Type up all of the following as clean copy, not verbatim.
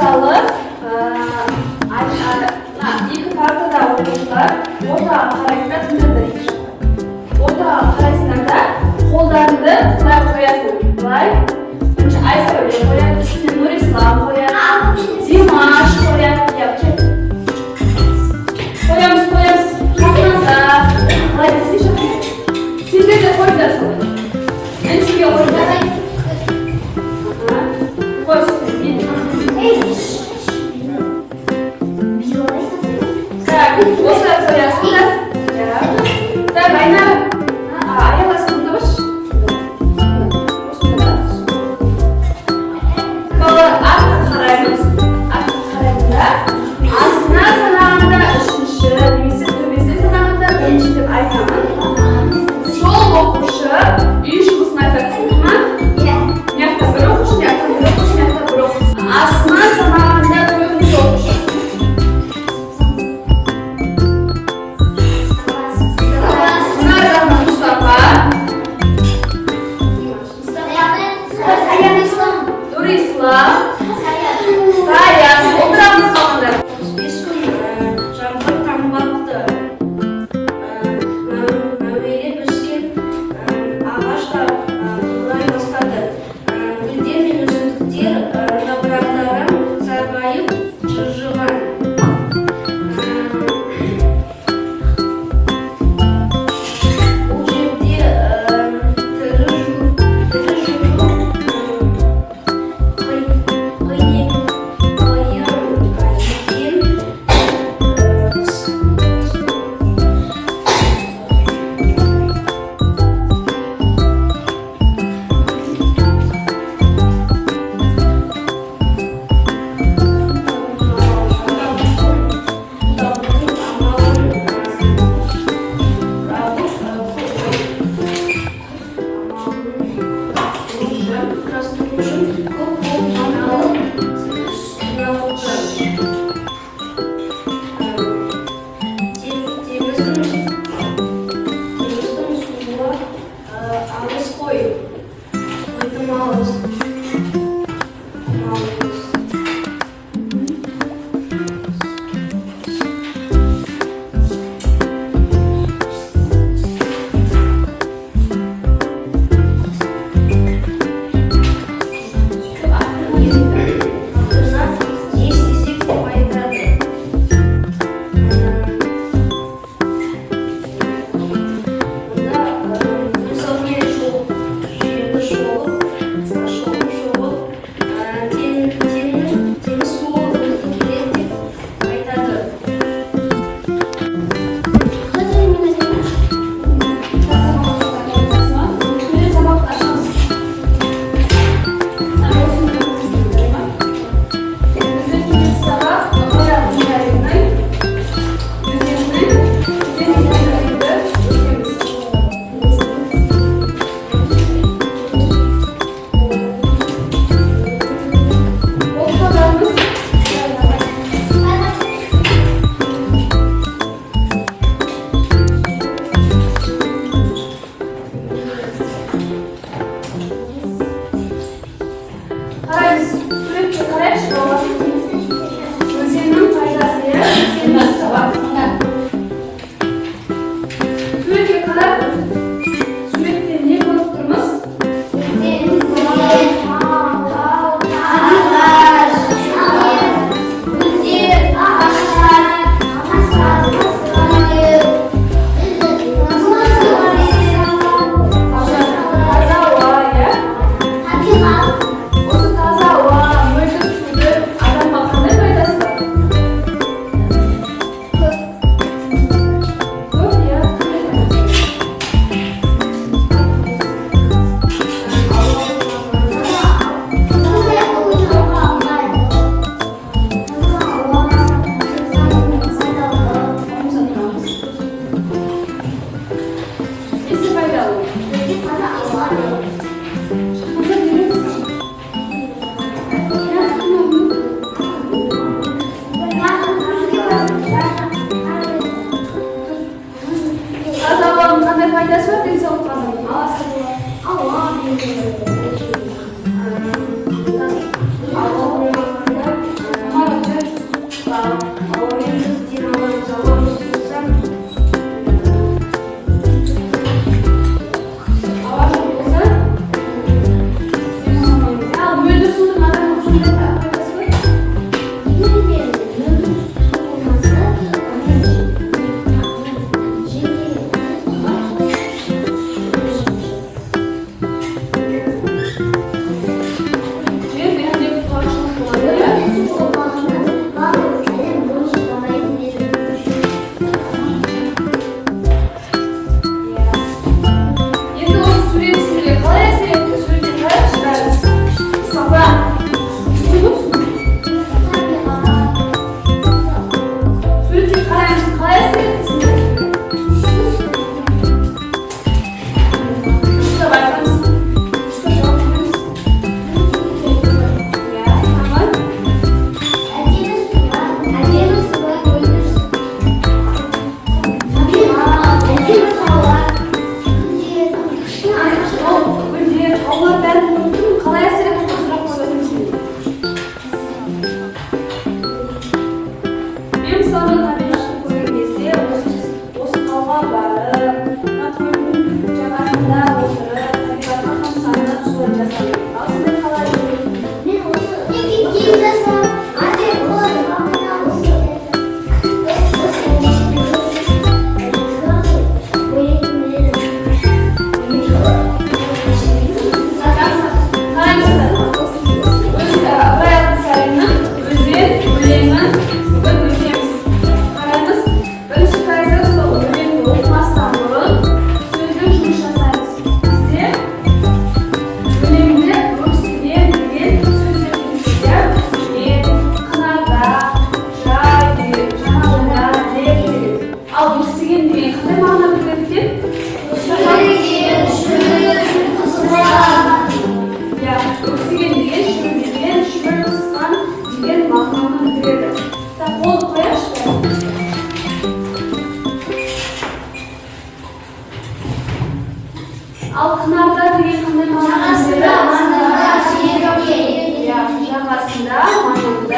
мысалы екі партада оқушылар ортаға қарайды да тыңдаңдар екі жаққа. Ортаға қарайсыңдар да қолдарыңды былай қоясың. Былай. Бірінші Айсәуле қояды, үстіне Нұрислам қояды, Димаш қояды. Қоямыз. Жақыңыздар. Қалай десейші? Сендер де қойыңдар солай. Әншіге қойыңдар. Қой үстіне. Так, осылай қоясыңдар. Так, Айнара. Аяғасың дұрыс. Бала артқа қараймыз. Артқа қараймыз да. Астына санағанда үшінші, немесе төбесіне санағанда бірінші деп айтамын. Сол оқушы үй жұмысын айтады ма? Мияқта бір оқушы, мияқта бір оқушы, мияқта бір оқушы. Астына санағанда төртінші оқушы. Нұрислам, Саян, отырамыз қалыңдар. 35 күн жаңбыр тамбапты. Әуелі пішкен ағаштар құрай бастады. Гүлдер мен өсімдіктер жапырақтары сарғайып жылжыған. Бұл жерде тірі жоқ.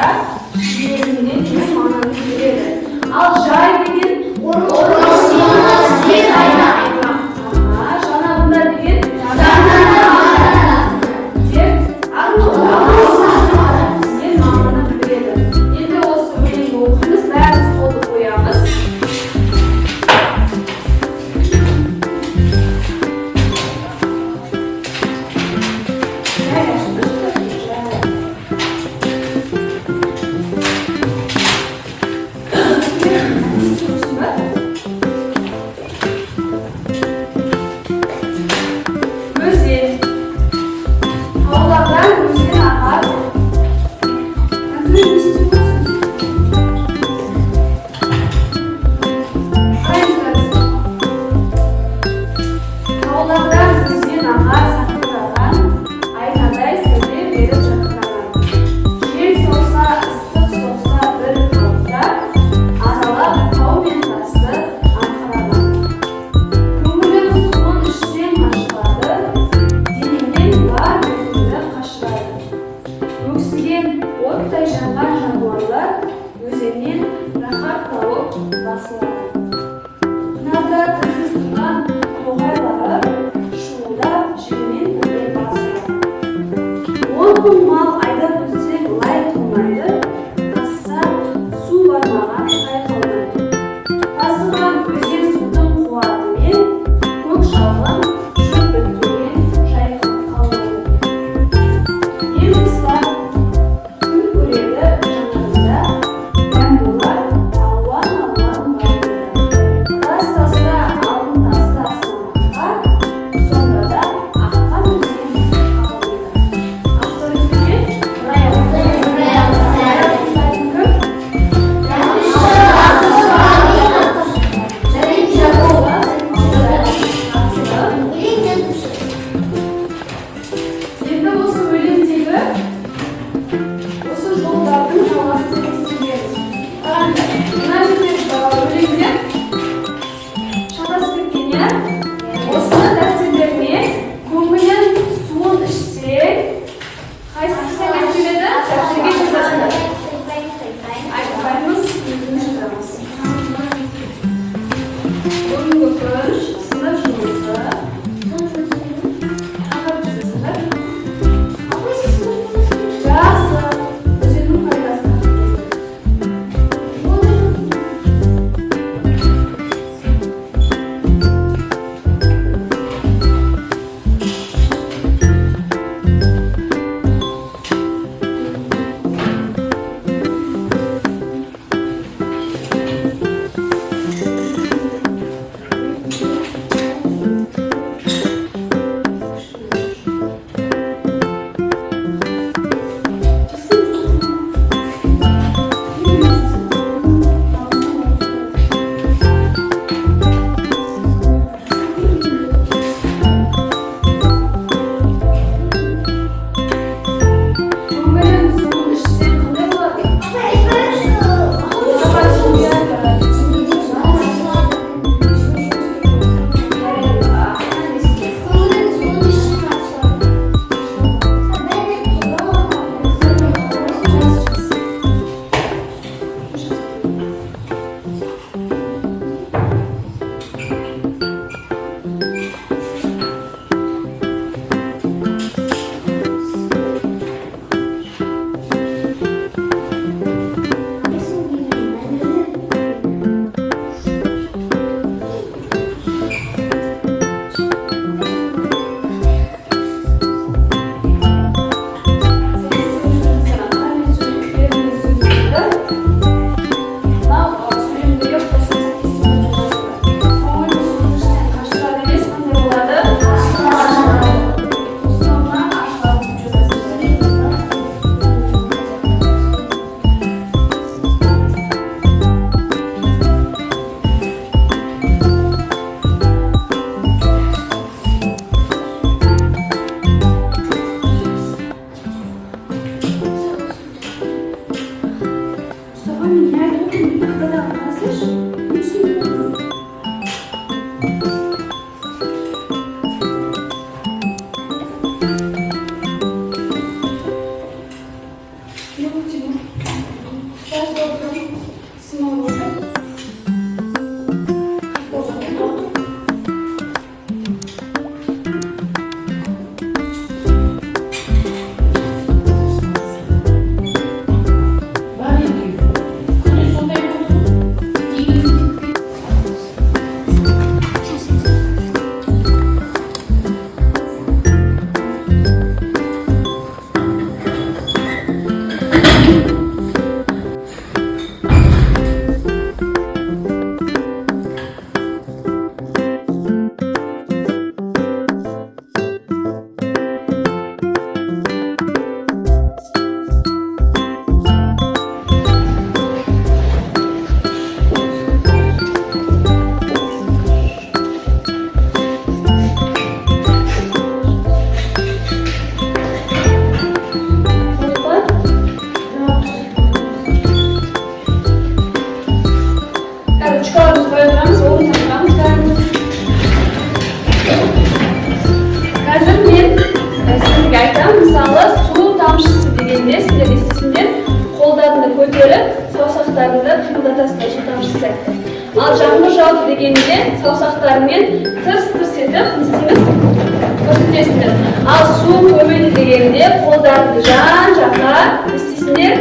zamonda yerine degan ma'noni beradi. Al joy degan shona bunda degan deb degan ma'noni beradi. Endi o'sha o'yinni o'qiymiz, ba'zi qo'lni qo'yamiz. O'tday jangan jamoalar o'zining rahat tavib basıladi. Navda tilsiz turgan qo'g'aylari shuvlab jiginin o'tday basıladi. 10 kun mal aydab o'tsek lay qilmaydi, qassa suv barmag'an say qolmaydi. Basılgan o'zing suvning quvvatimen ko'k shalg'in shu bitkining shay qolmaydi. Yemislar көтеріп, саусақтарыңды қимылдатасыңдар су тамшысы. Ал жаңбыр жауды дегенде саусақтарымен тырс-тырс етіп не істейміз? Көрсетесіңдер. Ал су көбейді дегенде қолдарыңды жан-жаққа не істейсіңдер?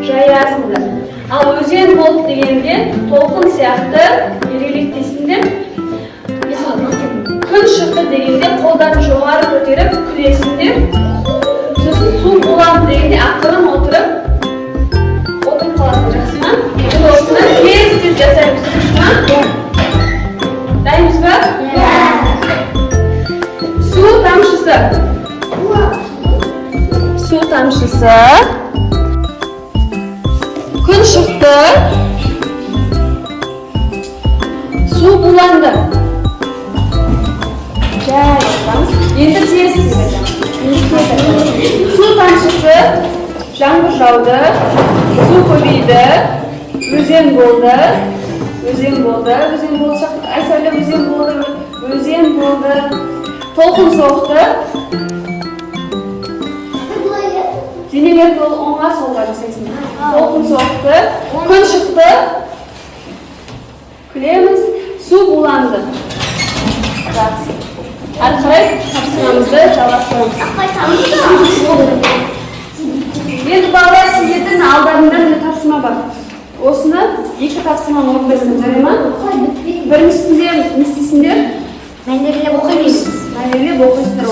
Жаясыңдар. Ал өзен болды дегенде толқын сияқты ерелектейсіңдер. Күн шықты дегенде қолдарын жоғары көтеріп күлесіңдер. Сосын су болады дегенде ақырын отырып қаласың, жақсы ма? Бұл осыны тез жасаймыз, дұрыс ма? Дайынбыз ба? Су тамшысы. Су тамшысы. Күн шықты. Су буланды. Жай, енді тез су тамшысы. Жаңбыр жауды, су көбейді, өзен болды, Айсәуле өзен болды, толқын соқты, денелер болды, оңға солға жасайсың. Толқын соқты, күн шықты, күлеміз, су буланды. Жақсы. Әрі қарай тапсырмамызды жалғастырамыз. Енді балалар сіздердің алдарында міне тапсырма бар. Осыны екі тапсырманы орындайсыңдар, жарай ма? Біріншісінде не істейсіңдер? Мәнерлеп оқимыз. Мәнерлеп оқисыңдар.